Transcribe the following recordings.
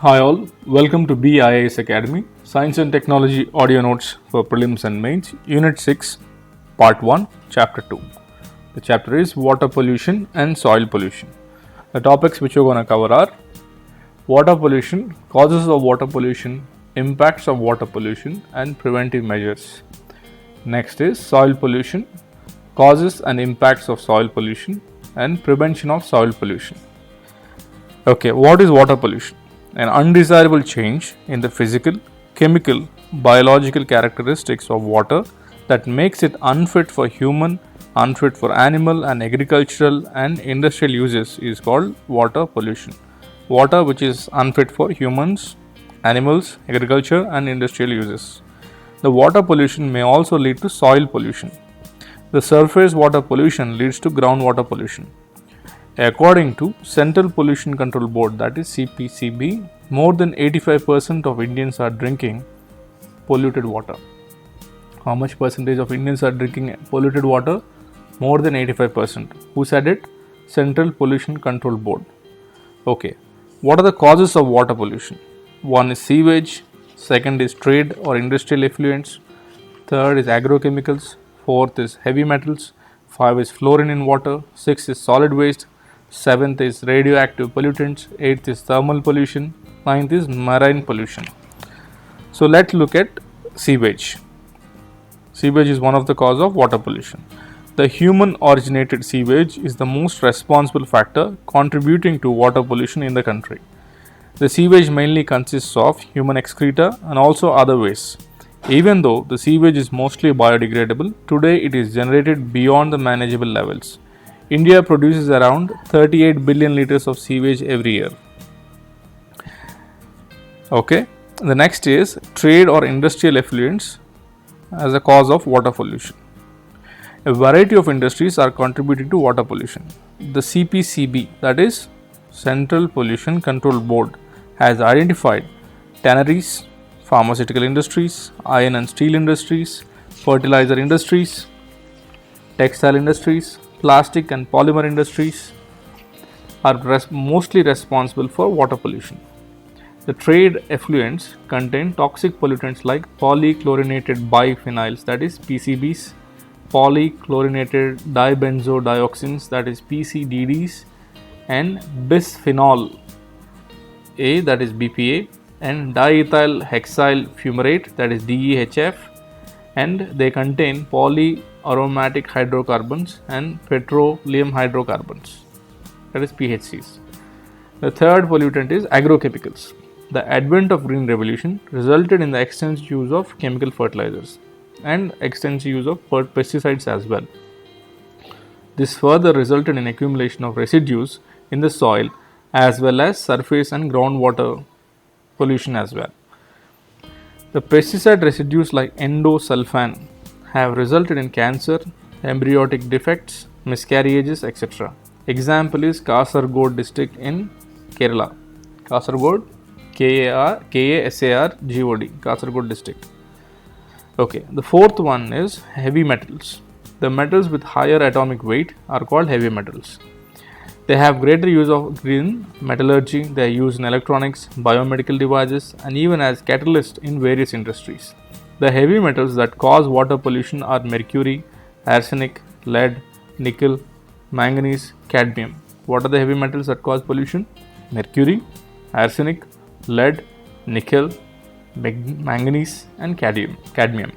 Hi all, welcome to BIAS Academy, Science and Technology Audio Notes for Prelims and Mains, Unit 6, Part 1, Chapter 2. The chapter is Water Pollution and Soil Pollution. The topics which we're going to cover are water pollution, causes of water pollution, impacts of water pollution and preventive measures. Next is soil pollution, causes and impacts of soil pollution and prevention of soil pollution. Okay, what is water pollution? An undesirable change in the physical, chemical, biological characteristics of water that makes it unfit for human, unfit for animal and agricultural and industrial uses is called water pollution. Water which is unfit for humans, animals, agriculture and industrial uses. The water pollution may also lead to soil pollution. The surface water pollution leads to groundwater pollution. According to Central Pollution Control Board, that is CPCB, more than 85% of Indians are drinking polluted water. How much percentage of Indians are drinking polluted water? More than 85%. Who said it? Central Pollution Control Board. Okay. What are the causes of water pollution? One is sewage, second is trade or industrial effluents, third is agrochemicals, fourth is heavy metals, 5 is fluorine in water, 6 is solid waste, 7th is radioactive pollutants, 8th is thermal pollution, 9th is marine pollution. So let's look at sewage. Sewage is one of the cause of water pollution. The human originated sewage is the most responsible factor contributing to water pollution in the country. The sewage mainly consists of human excreta and also other wastes. Even though the sewage is mostly biodegradable, today it is generated beyond the manageable levels. India produces around 38 billion liters of sewage every year. Okay, the next is trade or industrial effluents as a cause of water pollution. A variety of industries are contributing to water pollution. The CPCB, that is Central Pollution Control Board, has identified tanneries, pharmaceutical industries, iron and steel industries, fertilizer industries, textile industries, plastic and polymer industries are mostly responsible for water pollution. The trade effluents contain toxic pollutants like polychlorinated biphenyls, that is PCBs, polychlorinated dibenzodioxins, that is PCDDs, and bisphenol A, that is BPA, and diethyl hexyl fumarate, that is DEHF, and they contain polyaromatic hydrocarbons and petroleum hydrocarbons, that is PHCs. The third pollutant is agrochemicals. The advent of green revolution resulted in the extensive use of chemical fertilizers and extensive use of pesticides as well. This further resulted in accumulation of residues in the soil as well as surface and groundwater pollution as well. The pesticide residues like endosulfan have resulted in cancer, embryonic defects, miscarriages, etc. Example is Kasaragod district in Kerala. Kasaragod, Kasargod, Kasaragod district. Okay, the fourth one is heavy metals. The metals with higher atomic weight are called heavy metals. They have greater use of in metallurgy, they are used in electronics, biomedical devices, and even as catalysts in various industries. The heavy metals that cause water pollution are mercury, arsenic, lead, nickel, manganese, cadmium. What are the heavy metals that cause pollution? Mercury, arsenic, lead, nickel, manganese, and cadmium.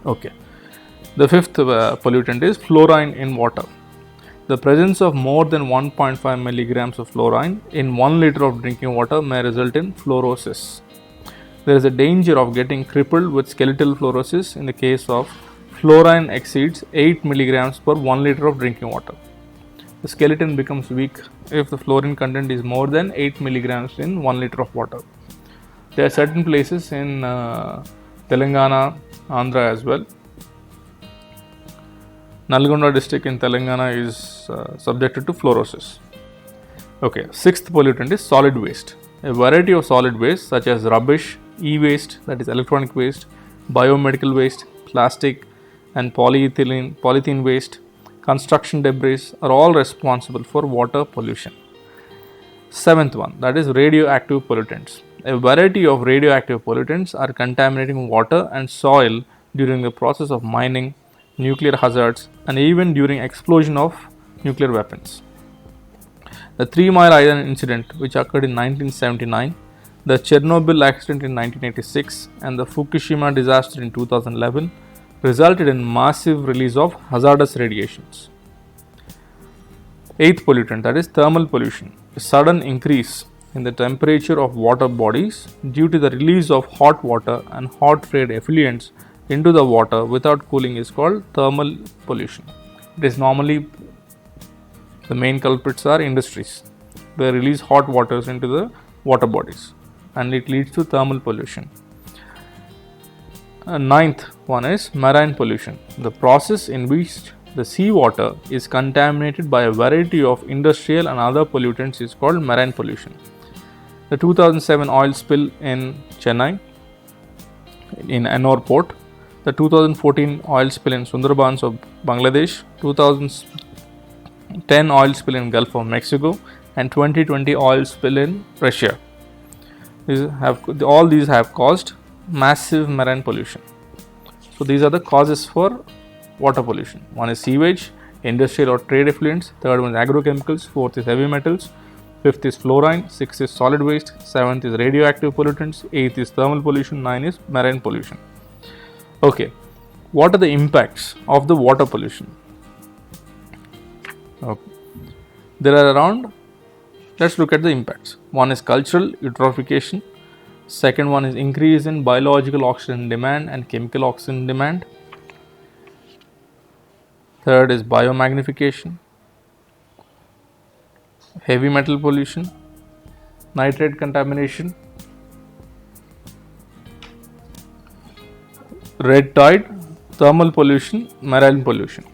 Okay. The fifth pollutant is fluorine in water. The presence of more than 1.5 milligrams of fluorine in 1 liter of drinking water may result in fluorosis. There is a danger of getting crippled with skeletal fluorosis in the case of fluorine exceeds 8 milligrams per 1 liter of drinking water. The skeleton becomes weak if the fluorine content is more than 8 milligrams in 1 liter of water. There are certain places in Telangana, Andhra as well. Nalgonda district in Telangana is subjected to fluorosis. Okay, sixth pollutant is solid waste. A variety of solid waste such as rubbish, e-waste, that is electronic waste, biomedical waste, plastic and polythene waste, construction debris are all responsible for water pollution. Seventh one, that is radioactive pollutants. A variety of radioactive pollutants are contaminating water and soil during the process of mining, nuclear hazards, and even during explosion of nuclear weapons. The 3 Mile Island incident, which occurred in 1979, the Chernobyl accident in 1986, and the Fukushima disaster in 2011, resulted in massive release of hazardous radiations. Eighth pollutant, that is thermal pollution. A sudden increase in the temperature of water bodies due to the release of hot water and hot fried effluents into the water without cooling is called thermal pollution. It is normally, the main culprits are industries. They release hot waters into the water bodies and it leads to thermal pollution. Ninth one is marine pollution. The process in which the seawater is contaminated by a variety of industrial and other pollutants is called marine pollution. The 2007 oil spill in Chennai, in Ennore port, the 2014 oil spill in Sundarbans of Bangladesh, 2010 oil spill in Gulf of Mexico, and 2020 oil spill in Russia. All these have caused massive marine pollution. So these are the causes for water pollution. One is sewage, industrial or trade effluents, third one is agrochemicals, fourth is heavy metals, fifth is fluorine, sixth is solid waste, seventh is radioactive pollutants, eighth is thermal pollution, nine is marine pollution. Okay, what are the impacts of the water pollution? Okay. There are around, let's look at the impacts. One is cultural eutrophication, second one is increase in biological oxygen demand and chemical oxygen demand, third is biomagnification, heavy metal pollution, nitrate contamination, red tide, thermal pollution, marine pollution.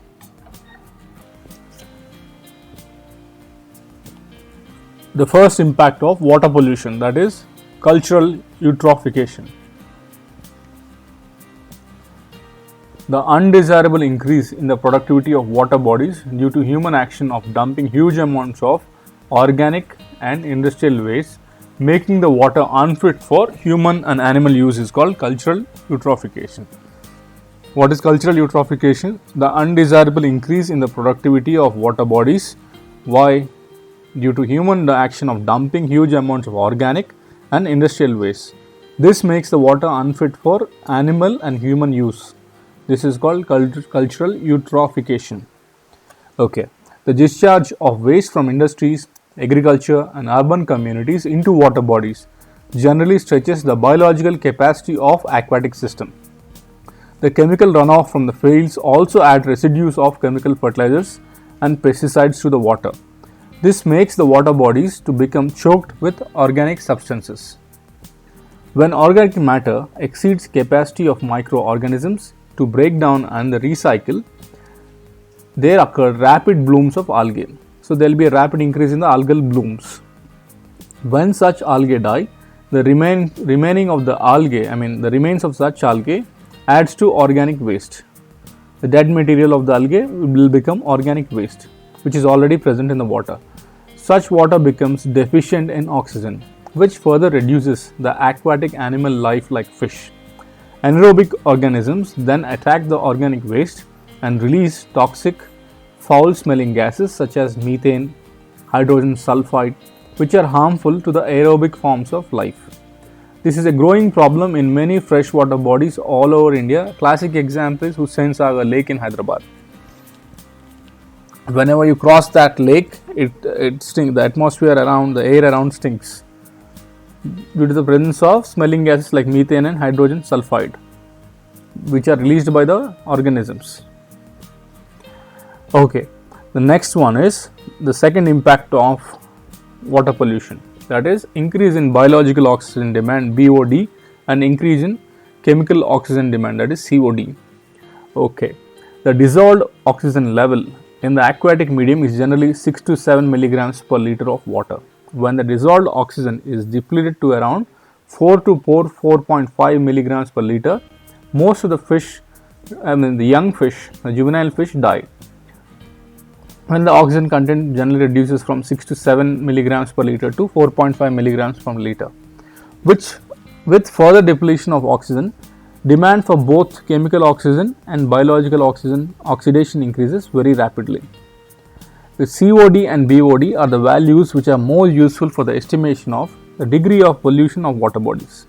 The first impact of water pollution, that is cultural eutrophication. The undesirable increase in the productivity of water bodies due to human action of dumping huge amounts of organic and industrial waste, making the water unfit for human and animal use, is called cultural eutrophication. What is cultural eutrophication? The undesirable increase in the productivity of water bodies. Why? Due to human action of dumping huge amounts of organic and industrial waste. This makes the water unfit for animal and human use. This is called cultural eutrophication. Okay. The discharge of waste from industries, agriculture and urban communities into water bodies generally stretches the biological capacity of aquatic system. The chemical runoff from the fields also add residues of chemical fertilizers and pesticides to the water. This makes the water bodies to become choked with organic substances. When organic matter exceeds capacity of microorganisms to break down and recycle, there occur rapid blooms of algae. So there will be a rapid increase in the algal blooms. When such algae die, the remaining of the algae, the remains of such algae adds to organic waste. The dead material of the algae will become organic waste, which is already present in the water. Such water becomes deficient in oxygen, which further reduces the aquatic animal life like fish. Anaerobic organisms then attack the organic waste and release toxic, foul-smelling gases such as methane, hydrogen sulfide, which are harmful to the aerobic forms of life. This is a growing problem in many freshwater bodies all over India. Classic example is Hussain Sagar Lake in Hyderabad. Whenever you cross that lake, it stinks. The atmosphere around, the air around stinks due to the presence of smelling gases like methane and hydrogen sulfide, which are released by the organisms. Okay, the next one is the second impact of water pollution, that is increase in biological oxygen demand BOD and increase in chemical oxygen demand, that is COD. Okay, the dissolved oxygen level in the aquatic medium is generally 6 to 7 milligrams per liter of water. When the dissolved oxygen is depleted to around 4 to 4.5 milligrams per liter, most of the fish, the young fish, the juvenile fish die. when the oxygen content generally reduces from 6 to 7 milligrams per liter to 4.5 milligrams per liter, which with further depletion of oxygen, demand for both chemical oxygen and biological oxygen oxidation increases very rapidly. The COD and BOD are the values which are more useful for the estimation of the degree of pollution of water bodies.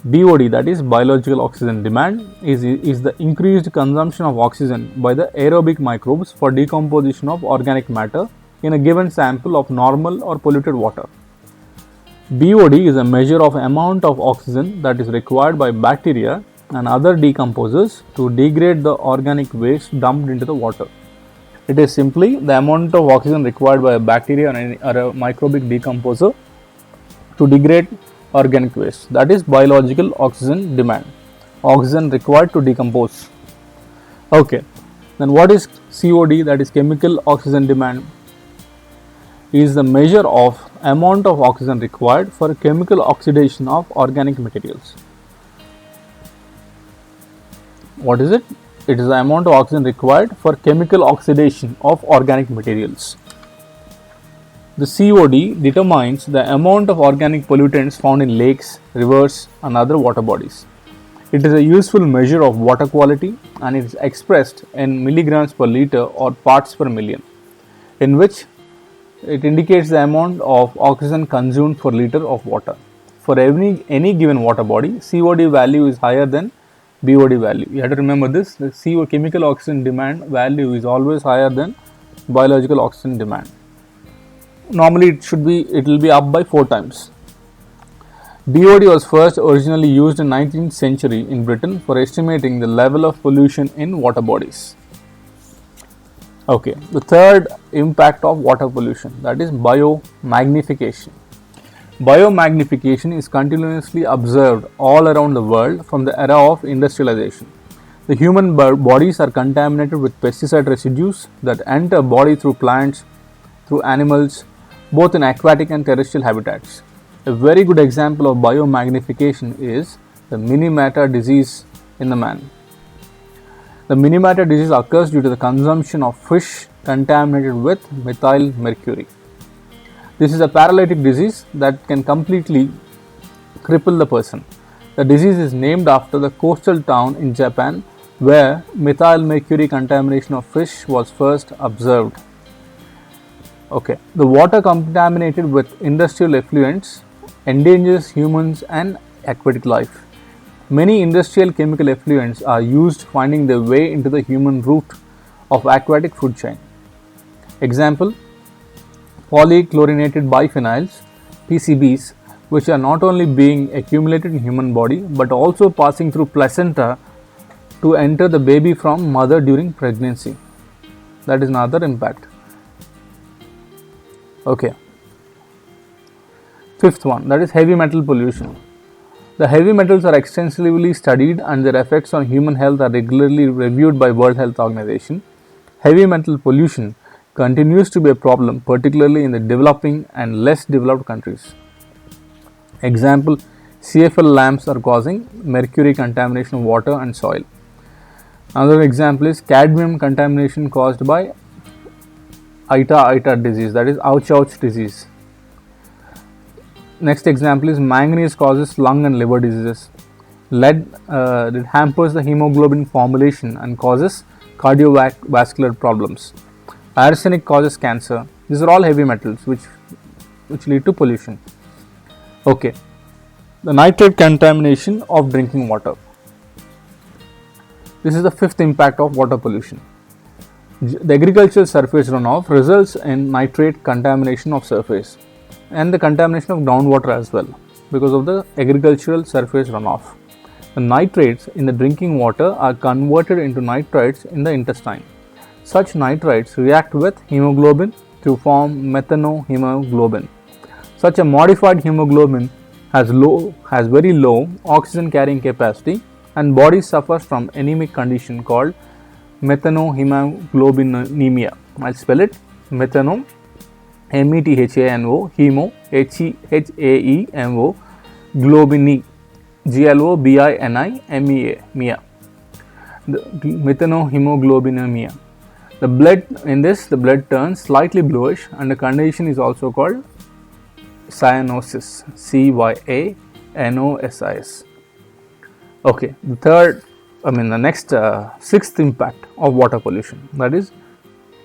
BOD, that is biological oxygen demand, is the increased consumption of oxygen by the aerobic microbes for decomposition of organic matter in a given sample of normal or polluted water. BOD is a measure of amount of oxygen that is required by bacteria and other decomposers to degrade the organic waste dumped into the water. It is simply the amount of oxygen required by a bacteria or a microbic decomposer to degrade organic waste. That is biological oxygen demand. Oxygen required to decompose. Okay, then what is COD, that is chemical oxygen demand? Is the measure of amount of oxygen required for chemical oxidation of organic materials. What is it? It is the amount of oxygen required for chemical oxidation of organic materials. The COD determines the amount of organic pollutants found in lakes, rivers, and other water bodies. It is a useful measure of water quality and it is expressed in milligrams per liter or parts per million, in which it indicates the amount of oxygen consumed per liter of water. For any given water body, COD value is higher than BOD value. You have to remember this. The CO chemical oxygen demand value is always higher than biological oxygen demand. Normally it will be up by 4 times. BOD was first originally used in 19th century in Britain for estimating the level of pollution in water bodies. Okay, the third impact of water pollution, that is biomagnification. Biomagnification is continuously observed all around the world from the era of industrialization. The human bodies are contaminated with pesticide residues that enter body through plants, through animals, both in aquatic and terrestrial habitats. A very good example of biomagnification is the Mini-Matter disease in the man. The Mini-Matter disease occurs due to the consumption of fish contaminated with methyl mercury. This is a paralytic disease that can completely cripple the person. The disease is named after the coastal town in Japan where methyl mercury contamination of fish was first observed. Okay, the water contaminated with industrial effluents endangers humans and aquatic life. Many industrial chemical effluents are used finding their way into the human route of aquatic food chain. Example, polychlorinated biphenyls, PCBs, which are not only being accumulated in human body but also passing through placenta to enter the baby from mother during pregnancy. That is another impact. Okay. Fifth one, that is heavy metal pollution. The heavy metals are extensively studied and their effects on human health are regularly reviewed by World Health Organization. Heavy metal pollution continues to be a problem, particularly in the developing and less developed countries. Example, CFL lamps are causing mercury contamination of water and soil. Another example is cadmium contamination caused by ITA disease, that is Ouch disease. Next example is manganese causes lung and liver diseases. Lead it hampers the hemoglobin formulation and causes cardiovascular problems. Arsenic causes cancer. These are all heavy metals which lead to pollution. Okay, the nitrate contamination of drinking water. This is the fifth impact of water pollution. The agricultural surface runoff results in nitrate contamination of surface and the contamination of groundwater as well because of the agricultural surface runoff. The nitrates in the drinking water are converted into nitrites in the intestine. Such nitrites react with hemoglobin to form methanohemoglobin. Such a modified hemoglobin has very low oxygen carrying capacity and body suffers from anemic condition called methanohemoglobinemia. I'll spell it methano, METHANO, hemo, HAEMO, globini, GLOBINIMEA, methanohemoglobinemia. The blood turns slightly bluish, and the condition is also called cyanosis, Cyanosis. Okay, the sixth impact of water pollution, that is,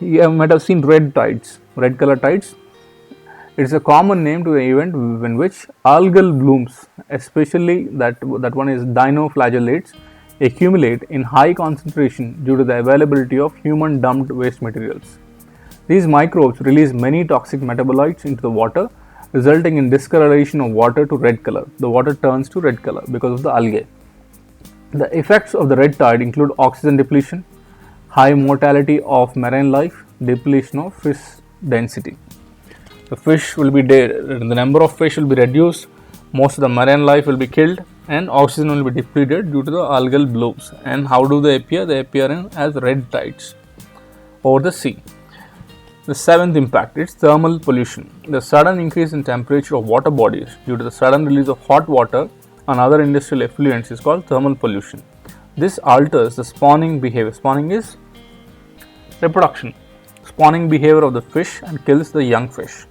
you might have seen red tides, red color tides. It is a common name to the event in which algal blooms, especially that one is dinoflagellates, accumulate in high concentration due to the availability of human dumped waste materials. These microbes release many toxic metabolites into the water, resulting in discoloration of water to red color. The water turns to red color because of the algae. The effects of the red tide include oxygen depletion, high mortality of marine life, depletion of fish density. The fish will be dead, the number of fish will be reduced, most of the marine life will be killed, and oxygen will be depleted due to the algal blooms. And how do they appear? They appear as red tides over the sea. The seventh impact is thermal pollution. The sudden increase in temperature of water bodies due to the sudden release of hot water and other industrial effluents is called thermal pollution. This alters the spawning behavior. Spawning is reproduction. Spawning behavior of the fish and kills the young fish.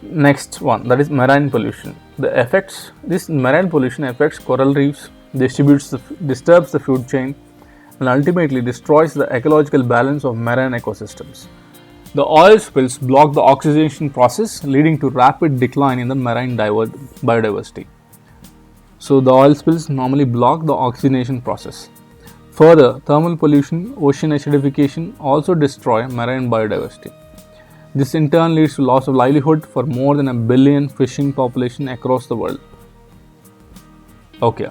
Next one, that is marine pollution. This marine pollution affects coral reefs, disturbs the food chain, and ultimately destroys the ecological balance of marine ecosystems. The oil spills block the oxidation process, leading to rapid decline in the marine biodiversity. So the oil spills normally block the oxygenation process. Further, thermal pollution, ocean acidification also destroy marine biodiversity. This in turn leads to loss of livelihood for more than 1 billion fishing population across the world. Okay,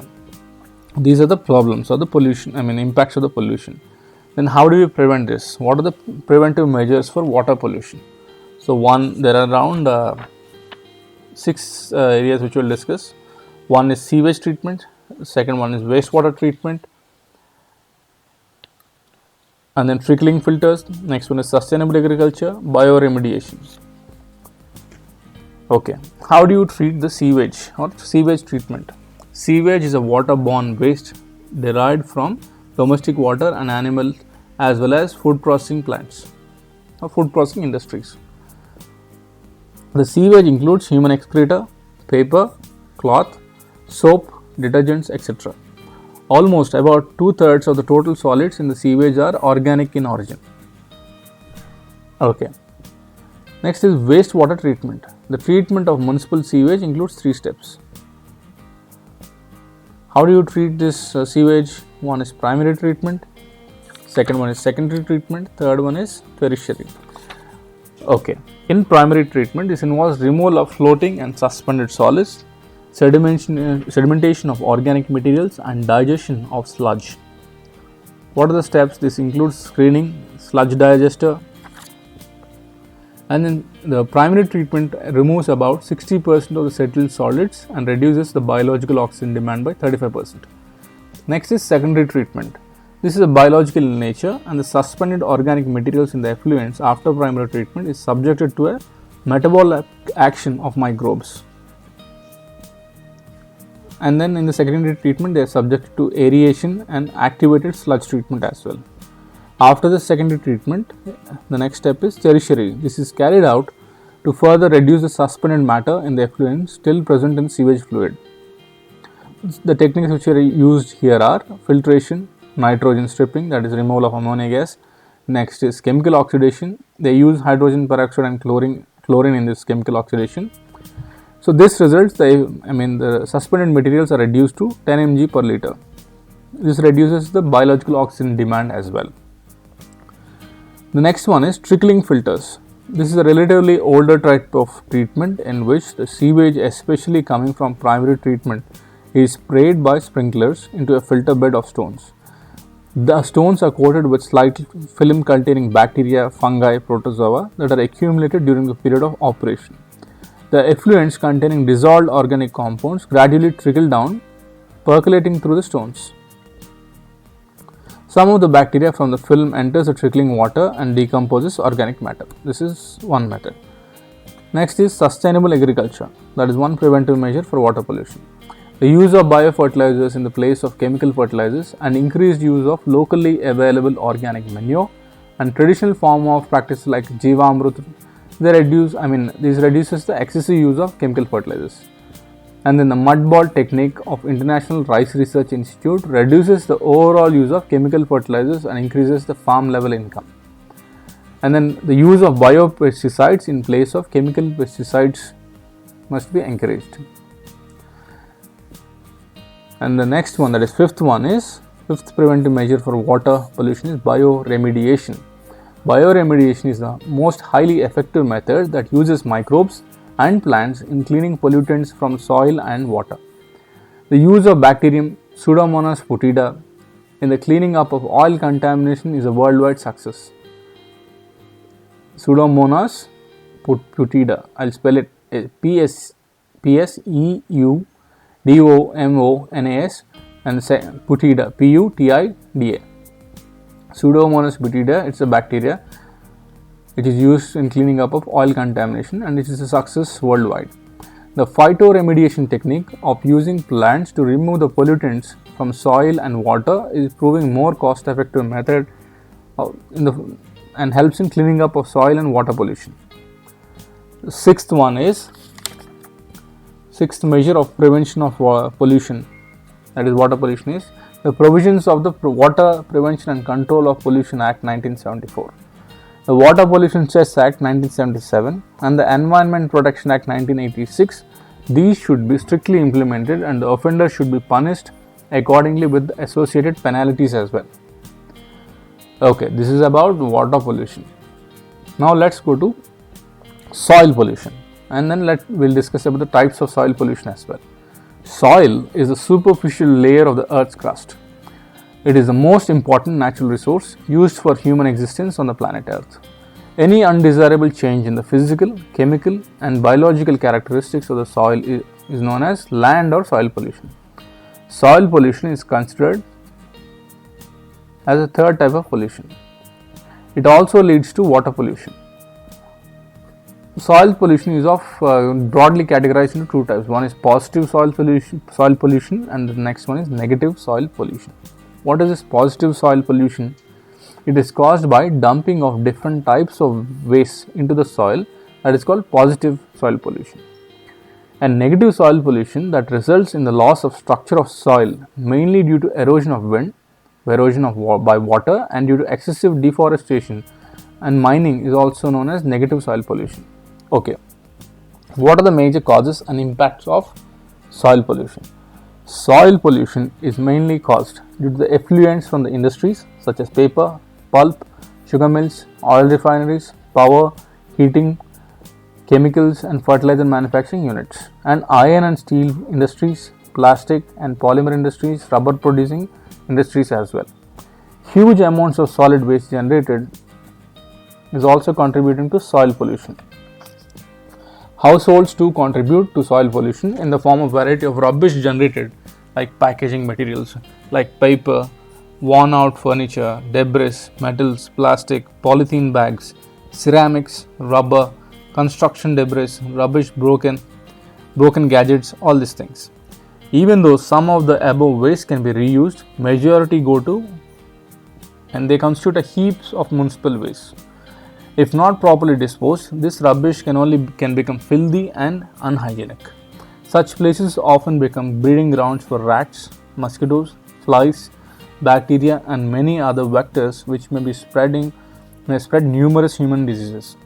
these are the problems of the pollution, impacts of the pollution. Then how do we prevent this? What are the preventive measures for water pollution? So there are around 6 areas which we'll discuss. One is sewage treatment, second one is wastewater treatment, and then trickling filters. Next one is sustainable agriculture, bioremediation. Okay, how do you treat the sewage or sewage treatment? Sewage is a waterborne waste derived from domestic water and animals, as well as food processing plants or food processing industries. The sewage includes human excreta, paper, cloth, soap, detergents, etc. Almost about 2/3 of the total solids in the sewage are organic in origin. Okay. Next is wastewater treatment. The treatment of municipal sewage includes 3 steps. How do you treat this sewage? One is primary treatment, second one is secondary treatment, third one is tertiary. Okay. In primary treatment, this involves removal of floating and suspended solids, sedimentation of organic materials, and digestion of sludge. What are the steps? This includes screening, sludge digester, and then the primary treatment removes about 60% of the settled solids and reduces the biological oxygen demand by 35%. Next is secondary treatment. This is biological in nature, and the suspended organic materials in the effluents after primary treatment is subjected to a metabolic action of microbes. And then in the secondary treatment, they are subjected to aeration and activated sludge treatment as well. After the secondary treatment, the next step is tertiary. This is carried out to further reduce the suspended matter in the effluent still present in sewage fluid. The techniques which are used here are filtration, nitrogen stripping, that is removal of ammonia gas. Next is chemical oxidation. They use hydrogen peroxide and chlorine in this chemical oxidation. So this results, the suspended materials are reduced to 10 mg per liter. This reduces the biological oxygen demand as well. The next one is trickling filters. This is a relatively older type of treatment in which the sewage, especially coming from primary treatment, is sprayed by sprinklers into a filter bed of stones. The stones are coated with slight film containing bacteria, fungi, protozoa that are accumulated during the period of operation. The effluents containing dissolved organic compounds gradually trickle down, percolating through the stones. Some of the bacteria from the film enters the trickling water and decomposes organic matter. This is one method. Next is sustainable agriculture. That is one preventive measure for water pollution. The use of biofertilizers in the place of chemical fertilizers and increased use of locally available organic manure and traditional form of practice like Jivamrut, this reduces the excessive use of chemical fertilizers. And then the mud ball technique of International Rice Research Institute reduces the overall use of chemical fertilizers and increases the farm level income. And then the use of biopesticides in place of chemical pesticides must be encouraged. And the next one, that is fifth preventive measure for water pollution is bioremediation. Bioremediation is the most highly effective method that uses microbes and plants in cleaning pollutants from soil and water. The use of bacterium Pseudomonas putida in the cleaning up of oil contamination is a worldwide success. Pseudomonas putida, I'll spell it Pseudomonas and putida, Putida. Pseudomonas putida, it's a bacteria. It is used in cleaning up of oil contamination and it is a success worldwide. The phytoremediation technique of using plants to remove the pollutants from soil and water is proving more cost effective method and helps in cleaning up of soil and water pollution. The sixth measure of prevention of pollution, that is water pollution, is the provisions of the Water Prevention and Control of Pollution Act 1974. The Water Pollution Cess Act 1977 and the Environment Protection Act 1986, these should be strictly implemented and the offender should be punished accordingly with associated penalties as well. Okay, this is about water pollution. Now let's go to soil pollution and then we'll discuss about the types of soil pollution as well. Soil is the superficial layer of the earth's crust. It is the most important natural resource used for human existence on the planet Earth. Any undesirable change in the physical, chemical and biological characteristics of the soil is known as land or soil pollution. Soil pollution is considered as a third type of pollution. It also leads to water pollution. Soil pollution is broadly categorized into two types. One is positive soil pollution and the next one is negative soil pollution. What is this positive soil pollution? It is caused by dumping of different types of waste into the soil, that is called positive soil pollution. And negative soil pollution that results in the loss of structure of soil mainly due to erosion of wind, erosion by water and due to excessive deforestation and mining is also known as negative soil pollution. Okay, what are the major causes and impacts of soil pollution? Soil pollution is mainly caused due to the effluents from the industries such as paper, pulp, sugar mills, oil refineries, power, heating, chemicals and fertilizer manufacturing units, and iron and steel industries, plastic and polymer industries, rubber producing industries as well. Huge amounts of solid waste generated is also contributing to soil pollution. Households too contribute to soil pollution in the form of variety of rubbish generated like packaging materials like paper, worn out furniture, debris, metals, plastic, polythene bags, ceramics, rubber, construction debris, rubbish, broken gadgets, all these things. Even though some of the above waste can be reused, majority go to and they constitute a heaps of municipal waste. If not properly disposed, this rubbish can become filthy and unhygienic. Such places often become breeding grounds for rats, mosquitoes, flies, bacteria and many other vectors which may spread numerous human diseases.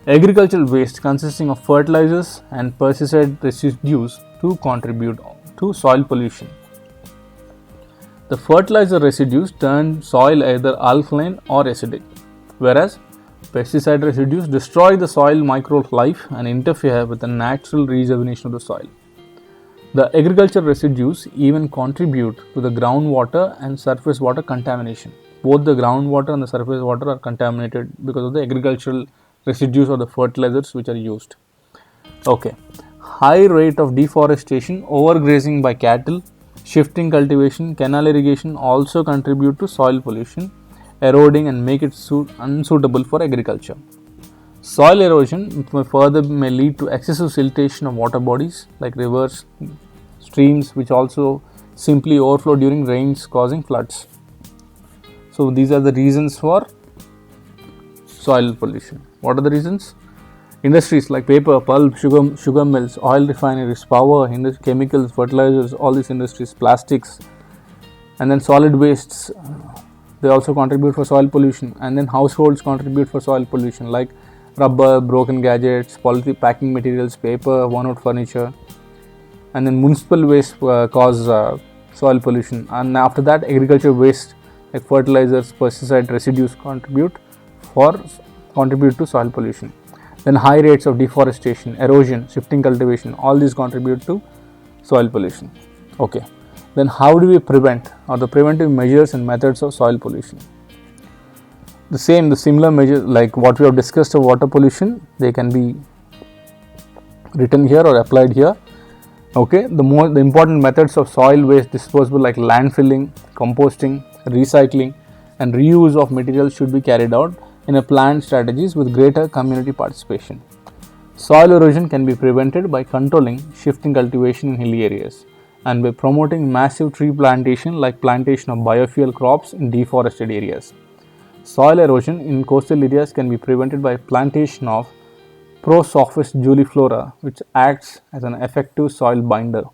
Agricultural waste consisting of fertilizers and pesticide residues too contribute to soil pollution. The fertilizer residues turn soil either alkaline or acidic, whereas pesticide residues destroy the soil microlife and interfere with the natural rejuvenation of the soil. The agricultural residues even contribute to the groundwater and surface water contamination. Both the groundwater and the surface water are contaminated because of the agricultural residues or the fertilizers which are used. Okay. High rate of deforestation, overgrazing by cattle, shifting cultivation, canal irrigation also contribute to soil pollution, eroding and make it unsuitable for agriculture. Soil erosion may lead to excessive siltation of water bodies like rivers, streams which also simply overflow during rains causing floods. So these are the reasons for soil pollution. What are the reasons? Industries like paper, pulp, sugar mills, oil refineries, power, chemicals, fertilizers, all these industries, plastics, and then solid wastes, they also contribute for soil pollution. And then households contribute for soil pollution like rubber, broken gadgets, polythene packing materials, paper, worn out furniture. And then municipal waste cause soil pollution. And after that, agriculture waste like fertilizers, pesticide residues contribute to soil pollution. Then high rates of deforestation, erosion, shifting cultivation, all these contribute to soil pollution. Okay. Then how do we prevent, or the preventive measures and methods of soil pollution? The similar measures like what we have discussed of water pollution, they can be written here or applied here. Okay, the important methods of soil waste disposal like landfilling, composting, recycling, and reuse of materials should be carried out in a planned strategies with greater community participation. Soil erosion can be prevented by controlling shifting cultivation in hilly areas and by promoting massive tree plantation like plantation of biofuel crops in deforested areas. Soil erosion in coastal areas can be prevented by plantation of Prosophis juliflora, which acts as an effective soil binder.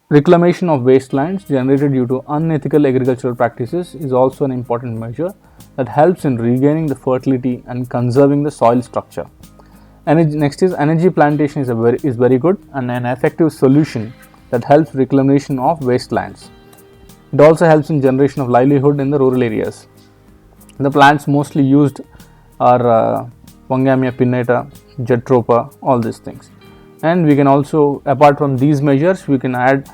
Reclamation of wastelands generated due to unethical agricultural practices is also an important measure that helps in regaining the fertility and conserving the soil structure. Next is energy plantation is very good and an effective solution that helps reclamation of wastelands. It also helps in generation of livelihood in the rural areas. The plants mostly used are Pongamia pinnata, Jatropha, all these things. And we can also, apart from these measures, we can add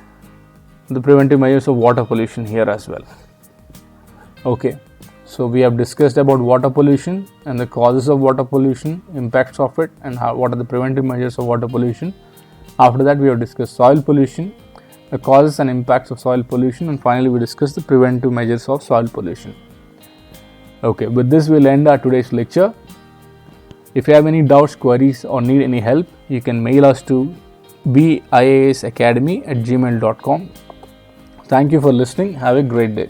the preventive measures of water pollution here as well. Okay, so we have discussed about water pollution and the causes of water pollution, impacts of it, and what are the preventive measures of water pollution. After that, we have discussed soil pollution, the causes and impacts of soil pollution, and finally we discussed the preventive measures of soil pollution. Okay, with this we'll end our today's lecture. If you have any doubts, queries, or need any help, you can mail us to biasacademy@gmail.com. Thank you for listening. Have a great day.